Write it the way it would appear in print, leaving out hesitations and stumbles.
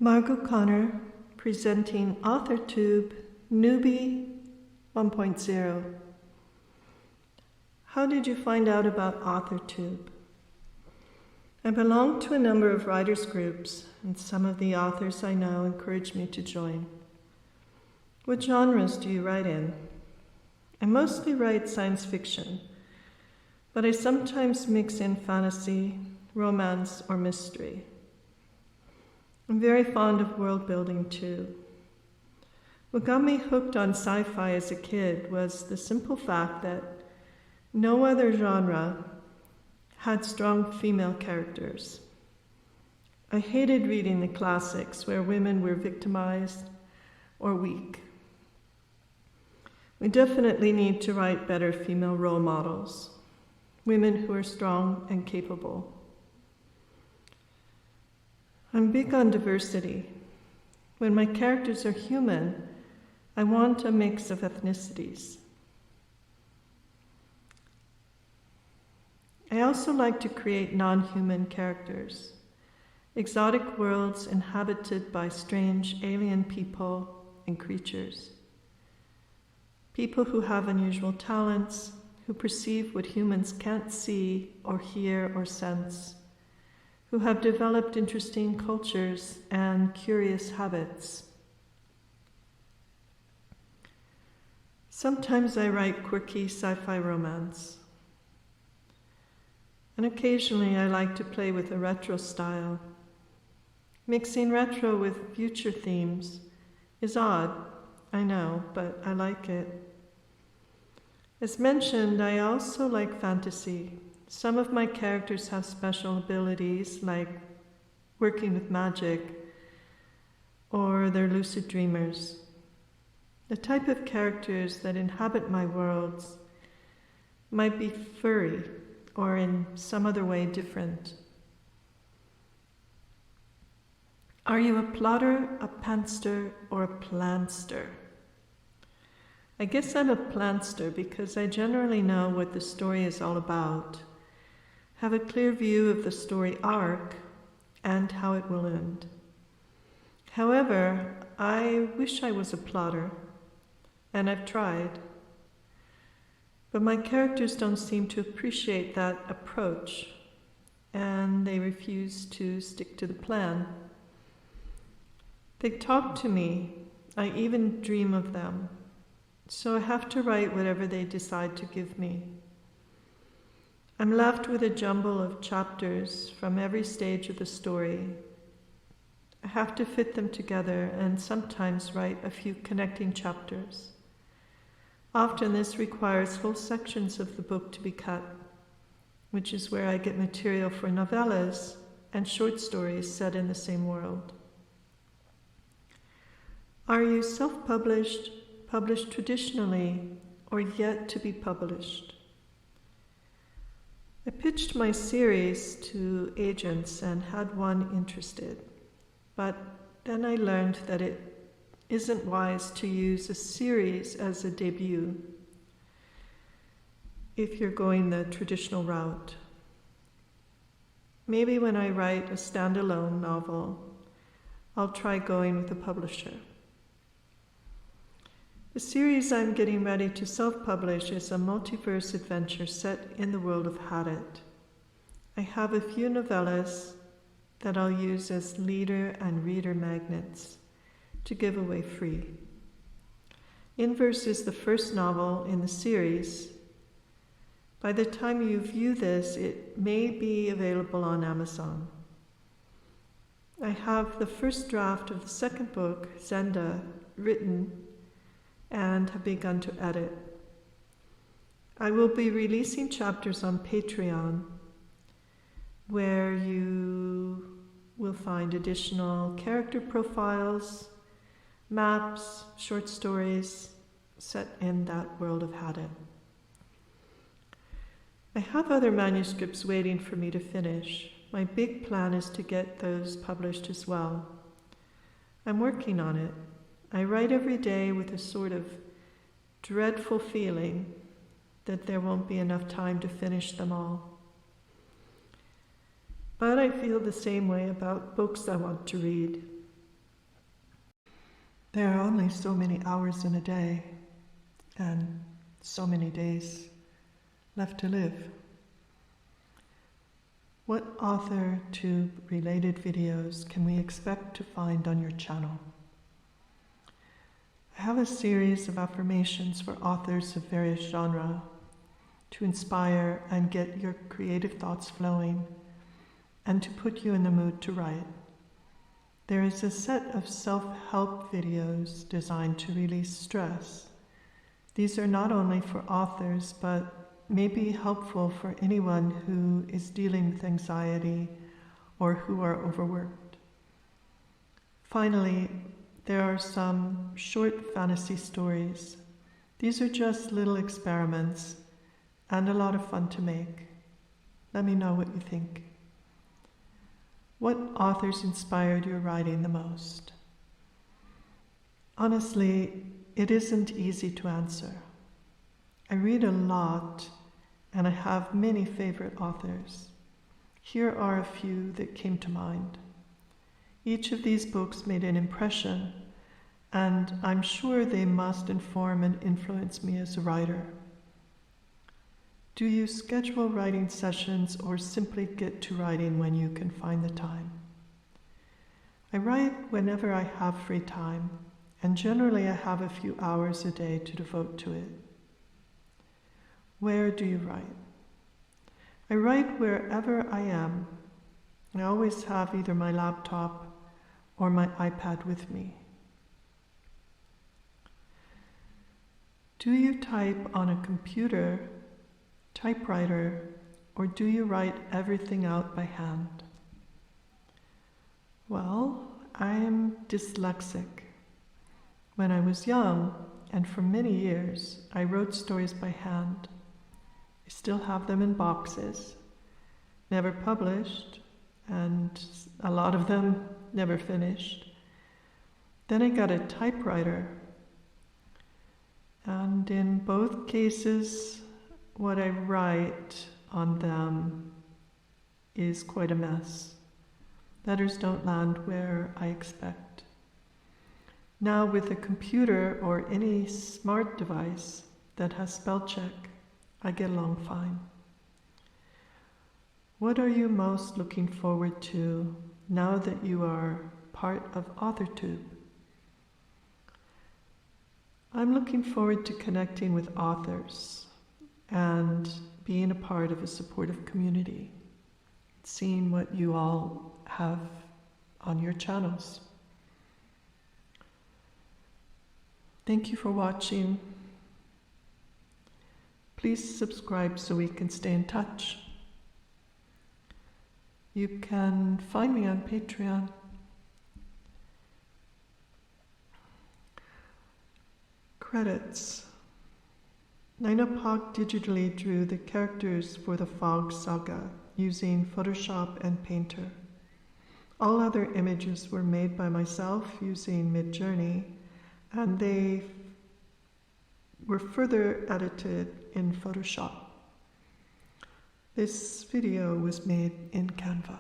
Margot Conor presenting AuthorTube Newbie 1.0. How did you find out about AuthorTube? I belong to a number of writers' groups, and some of the authors I know encouraged me to join. What genres do you write in? I mostly write science fiction, but I sometimes mix in fantasy, romance, or mystery. I'm very fond of world building too. What got me hooked on sci-fi as a kid was the simple fact that no other genre had strong female characters. I hated reading the classics where women were victimized or weak. We definitely need to write better female role models, women who are strong and capable. I'm big on diversity. When my characters are human, I want a mix of ethnicities. I also like to create non-human characters, exotic worlds inhabited by strange alien people and creatures. People who have unusual talents, who perceive what humans can't see or hear or sense, who have developed interesting cultures and curious habits. Sometimes I write quirky sci-fi romance. And occasionally I like to play with a retro style. Mixing retro with future themes is odd, I know, but I like it. As mentioned, I also like fantasy. Some of my characters have special abilities, like working with magic, or they're lucid dreamers. The type of characters that inhabit my worlds might be furry, or in some other way different. Are you a plotter, a pantster, or a planster? I guess I'm a plantster because I generally know what the story is all about, have a clear view of the story arc, and how it will end. However, I wish I was a plotter, and I've tried. But my characters don't seem to appreciate that approach, and they refuse to stick to the plan. They talk to me, I even dream of them, so I have to write whatever they decide to give me. I'm left with a jumble of chapters from every stage of the story. I have to fit them together and sometimes write a few connecting chapters. Often this requires whole sections of the book to be cut, which is where I get material for novellas and short stories set in the same world. Are you self-published, published traditionally, or yet to be published? I pitched my series to agents and had one interested, but then I learned that it isn't wise to use a series as a debut if you're going the traditional route. Maybe when I write a standalone novel, I'll try going with a publisher. The series I'm getting ready to self-publish is a multiverse adventure set in the world of Hadit. I have a few novellas that I'll use as leader and reader magnets to give away free. Inverse is the first novel in the series. By the time you view this, it may be available on Amazon. I have the first draft of the second book, Zenda, written and have begun to edit. I will be releasing chapters on Patreon, where you will find additional character profiles, maps, short stories set in that world of Hadit. I have other manuscripts waiting for me to finish. My big plan is to get those published as well. I'm working on it. I write every day with a sort of dreadful feeling that there won't be enough time to finish them all. But I feel the same way about books I want to read. There are only so many hours in a day and so many days left to live. What AuthorTube related videos can we expect to find on your channel? I have a series of affirmations for authors of various genres to inspire and get your creative thoughts flowing and to put you in the mood to write. There is a set of self-help videos designed to release stress. These are not only for authors, but may be helpful for anyone who is dealing with anxiety or who are overworked. Finally, there are some short fantasy stories. These are just little experiments and a lot of fun to make. Let me know what you think. What authors inspired your writing the most? Honestly, it isn't easy to answer. I read a lot and I have many favorite authors. Here are a few that came to mind. Each of these books made an impression, and I'm sure they must inform and influence me as a writer. Do you schedule writing sessions or simply get to writing when you can find the time? I write whenever I have free time, and generally I have a few hours a day to devote to it. Where do you write? I write wherever I am. I always have either my laptop or my iPad with me. Do you type on a computer, typewriter, or do you write everything out by hand? Well, I am dyslexic. When I was young, and for many years, I wrote stories by hand. I still have them in boxes, never published, and a lot of them never finished. Then I got a typewriter, and in both cases, what I write on them is quite a mess. Letters don't land where I expect. Now with a computer or any smart device that has spell check, I get along fine. What are you most looking forward to now that you are part of AuthorTube? I'm looking forward to connecting with authors and being a part of a supportive community, seeing what you all have on your channels. Thank you for watching. Please subscribe so we can stay in touch. You can find me on Patreon. Credits. Nina Pak digitally drew the characters for the Fog Saga using Photoshop and Painter. All other images were made by myself using Midjourney, and they were further edited in Photoshop. This video was made in Canva.